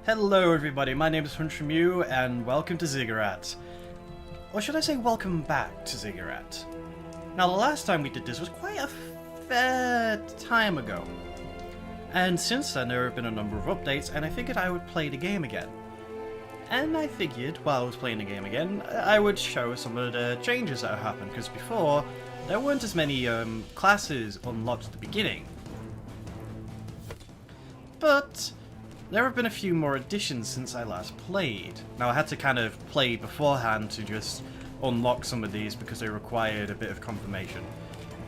Hello everybody, my name is Huntramew and welcome to Ziggurat. Or should I say welcome back to Ziggurat. Now the last time we did this was quite a fair time ago. And since then there have been a number of updates and I figured I would play the game again. And I figured while I was playing the game again, I would show some of the changes that have happened, because before there weren't as many classes unlocked at the beginning. But there have been a few more additions since I last played. Now I had to kind of play beforehand to just unlock some of these because they required a bit of confirmation.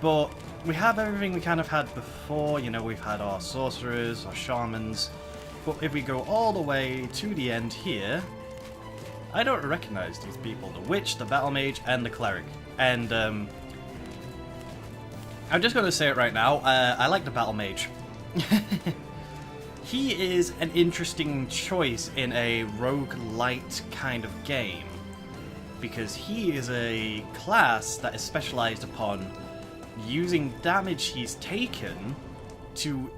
But we have everything we kind of had before, you know, we've had our sorcerers, our shamans. But if we go all the way to the end here, I don't recognize these people. The witch, the battle mage, and the cleric. And I'm just going to say it right now, I like the battle mage. He is an interesting choice in a roguelite kind of game, because he is a class that is specialized upon using damage he's taken to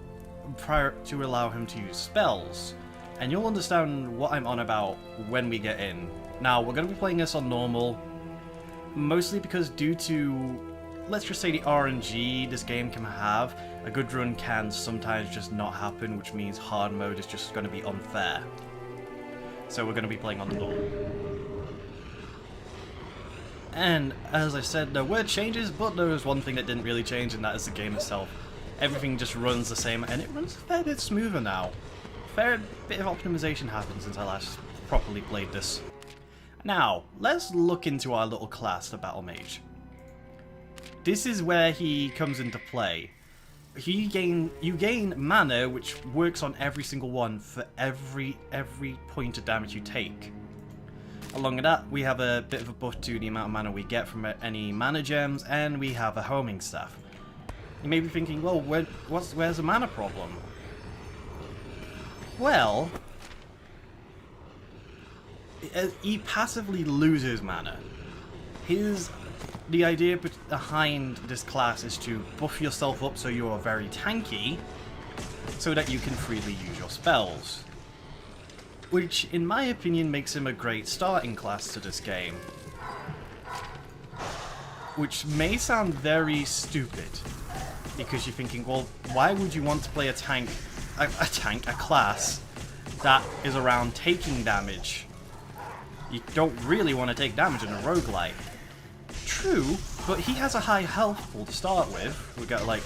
allow him to use spells. And you'll understand what I'm on about when we get in. Now, we're going to be playing this on normal, mostly because due to, let's just say, the RNG this game can have, a good run can sometimes just not happen, which means hard mode is just going to be unfair. So we're going to be playing on the normal. And as I said, there were changes, but there was one thing that didn't really change, and that is the game itself. Everything just runs the same, and it runs a fair bit smoother now. A fair bit of optimization happened since I last properly played this. Now, let's look into our little class, the Battle Mage. This is where he comes into play. You gain mana, which works on every single one for every point of damage you take. Along with that, we have a bit of a buff to the amount of mana we get from any mana gems, and we have a homing staff. You may be thinking, well, where's the mana problem? Well, he passively loses mana. The idea behind this class is to buff yourself up so you are very tanky, so that you can freely use your spells. Which, in my opinion, makes him a great starting class to this game. Which may sound very stupid, because you're thinking, well, why would you want to play a class that is around taking damage? You don't really want to take damage in a roguelike. True, but he has a high health pool to start with. We got like,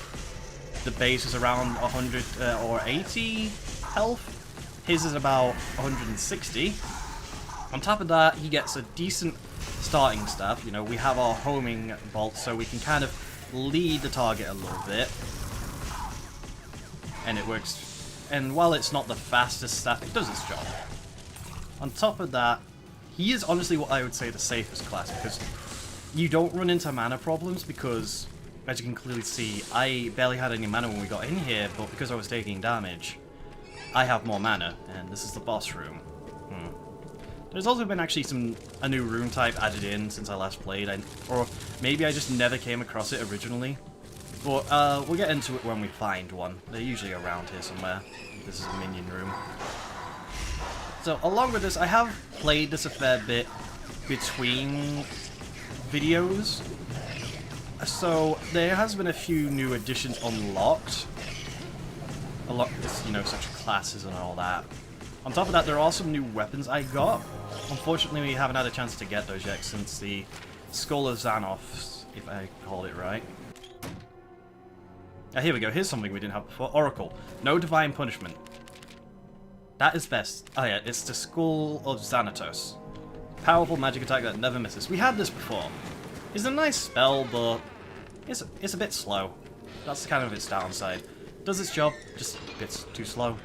the base is around 100 or 80 health. His is about 160. On top of that, he gets a decent starting stuff. You know, we have our homing bolt, so we can kind of lead the target a little bit. And it works. And while it's not the fastest staff, it does its job. On top of that, he is honestly what I would say the safest class, because you don't run into mana problems, because, as you can clearly see, I barely had any mana when we got in here, but because I was taking damage, I have more mana, and this is the boss room. There's also been actually a new room type added in since I last played, or maybe I just never came across it originally. But we'll get into it when we find one. They're usually around here somewhere. This is a minion room. So along with this, I have played this a fair bit between videos. So there has been a few new additions unlocked. A lot, you know, such classes and all that. On top of that, there are some new weapons I got. Unfortunately, we haven't had a chance to get those yet since the Skull of Xanath, if I called it right. Here we go. Here's something we didn't have before. Oracle. No divine punishment. That is best. Oh yeah, it's the Skull of Xanatos. Powerful magic attack that never misses. We had this before. It's a nice spell, but it's a bit slow. That's kind of its downside. Does its job, just a bit too slow.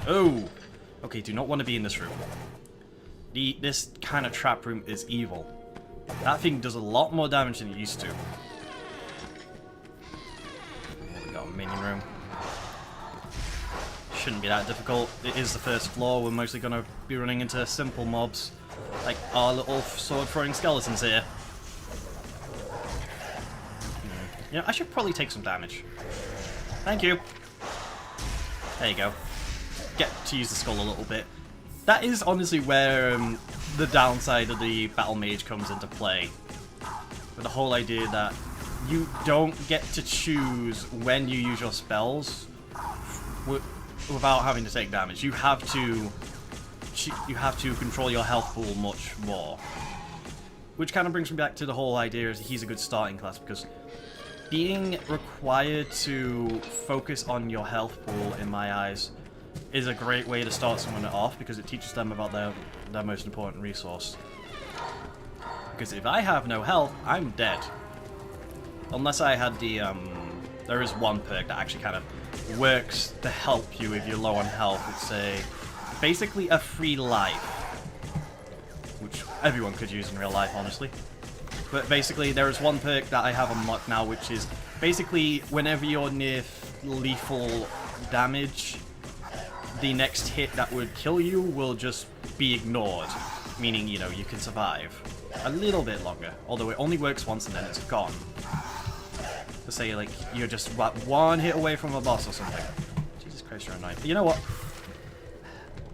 Oh! Okay, do not want to be in this room. This kind of trap room is evil. That thing does a lot more damage than it used to. We got a minion room. Shouldn't be that difficult. It is the first floor. We're mostly going to be running into simple mobs, like our little sword-throwing skeletons here. You know, I should probably take some damage. Thank you. There you go. get to use the skull a little bit. That is honestly where the downside of the Battle Mage comes into play. With the whole idea that you don't get to choose when you use your spells without having to take damage. You have to control your health pool much more. Which kind of brings me back to the whole idea is he's a good starting class, because being required to focus on your health pool, in my eyes, is a great way to start someone off, because it teaches them about their most important resource. Because if I have no health, I'm dead. Unless I had the, there is one perk that actually kind of works to help you if you're low on health. It's basically a free life, which everyone could use in real life, honestly. But basically, there is one perk that I have unlocked now, which is basically whenever you're near lethal damage, the next hit that would kill you will just be ignored, meaning, you know, you can survive a little bit longer, although it only works once and then it's gone. To say, like, you're just one hit away from a boss or something. Jesus Christ, you're annoying. You know what?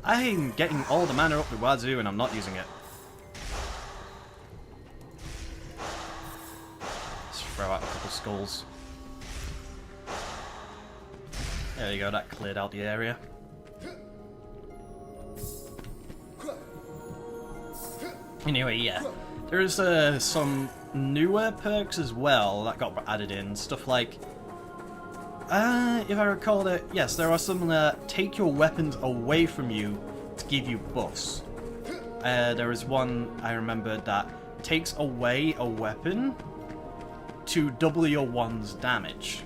I'm getting all the mana up with Wazoo and I'm not using it. Let's throw out a couple skulls. There you go, that cleared out the area. Anyway, yeah. There's some newer perks as well that got added in. Stuff like, if I recall it, yes, there are some that take your weapons away from you to give you buffs. There is one I remember that takes away a weapon to double your one's damage.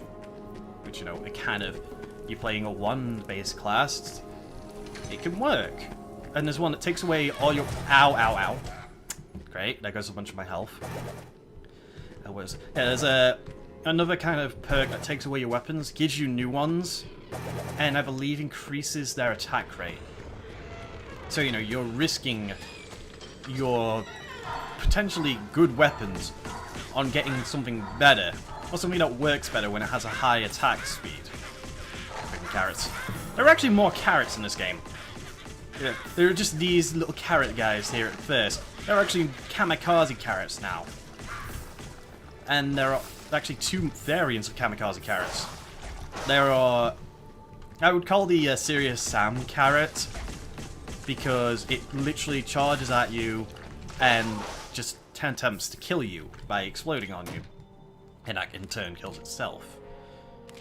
Which, you know, it kind of, you're playing a one base class, it can work. And there's one that takes away all your, ow, ow, ow. Great, there goes a bunch of my health. There's another kind of perk that takes away your weapons, gives you new ones, and I believe increases their attack rate. So, you know, you're risking your potentially good weapons on getting something better, or something that works better when it has a high attack speed. Freaking carrots. There are actually more carrots in this game. Yeah, there are just these little carrot guys here at first. There are actually kamikaze carrots now. And there are actually two variants of kamikaze carrots. There are, I would call the Serious Sam carrot, because it literally charges at you and just attempts to kill you by exploding on you. And that in turn kills itself.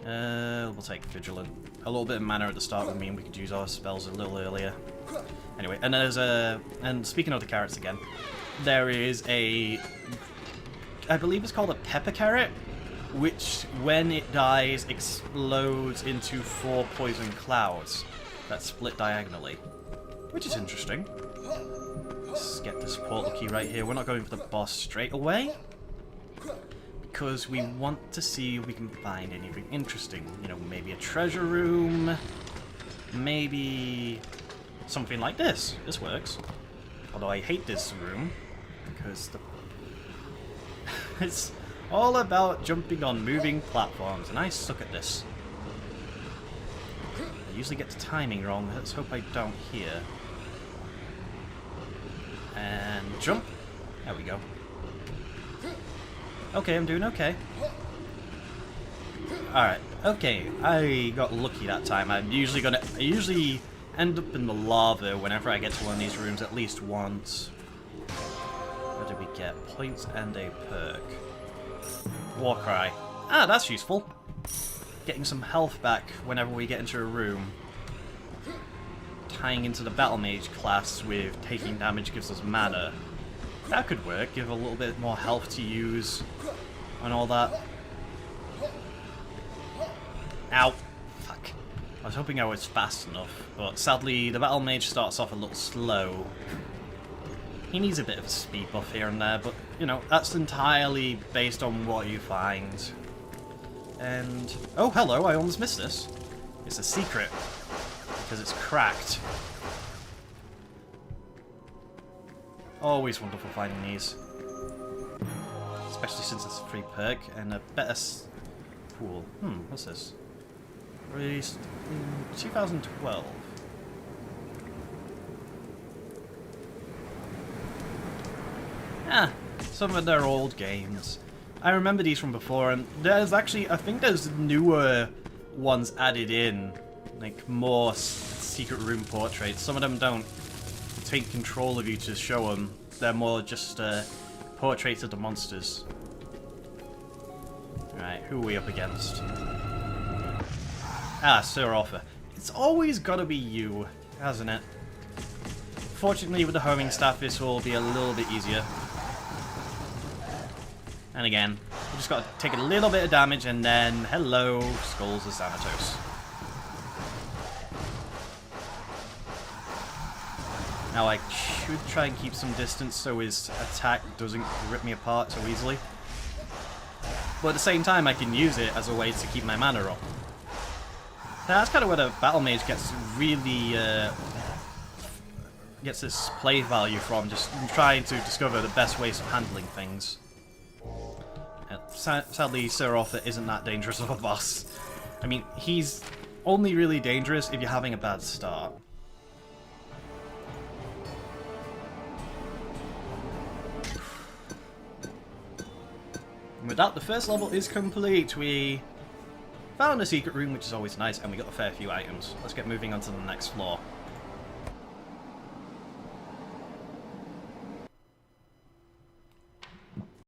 We'll take Vigilant. A little bit of mana at the start would mean we could use our spells a little earlier. Anyway, and there's and speaking of the carrots again, there is a, I believe it's called a pepper carrot, which when it dies explodes into 4 poison clouds that split diagonally, which is interesting. Let's get this portal key right here. We're not going for the boss straight away, because we want to see if we can find anything interesting. You know, maybe a treasure room, maybe something like this. This works. Although I hate this room, because it's all about jumping on moving platforms, and I suck at this. I usually get the timing wrong. Let's hope I don't here. And jump. There we go. Okay, I'm doing okay. Alright, okay, I got lucky that time. I usually end up in the lava whenever I get to one of these rooms at least once. What did we get? Points and a perk. Warcry. Ah, that's useful. Getting some health back whenever we get into a room. Tying into the Battle Mage class with taking damage gives us mana. That could work, give a little bit more health to use and all that. Ow. Fuck. I was hoping I was fast enough, but sadly the Battle Mage starts off a little slow. He needs a bit of a speed buff here and there, but, you know, that's entirely based on what you find. And, oh hello, I almost missed this. It's a secret, because it's cracked. Always wonderful finding these. Especially since it's a free perk and a better pool. What's this? Released in 2012. Some of their old games. I remember these from before, and there's actually, I think there's newer ones added in, like more secret room portraits. Some of them don't take control of you to show them. They're more just portraits of the monsters. Alright, who are we up against? Sir Arthur. It's always gotta be you, hasn't it? Fortunately, with the homing staff, this will be a little bit easier. And again, we just gotta take a little bit of damage, and then, hello, Skulls of Xanatos. Now I should try and keep some distance so his attack doesn't rip me apart so easily. But at the same time, I can use it as a way to keep my mana up. Now, that's kind of where the Battle Mage gets really gets this play value from, just trying to discover the best ways of handling things. Sadly, Sir Arthur isn't that dangerous of a boss. I mean, he's only really dangerous if you're having a bad start. And with that, the first level is complete. We found a secret room, which is always nice, and we got a fair few items. Let's get moving on to the next floor.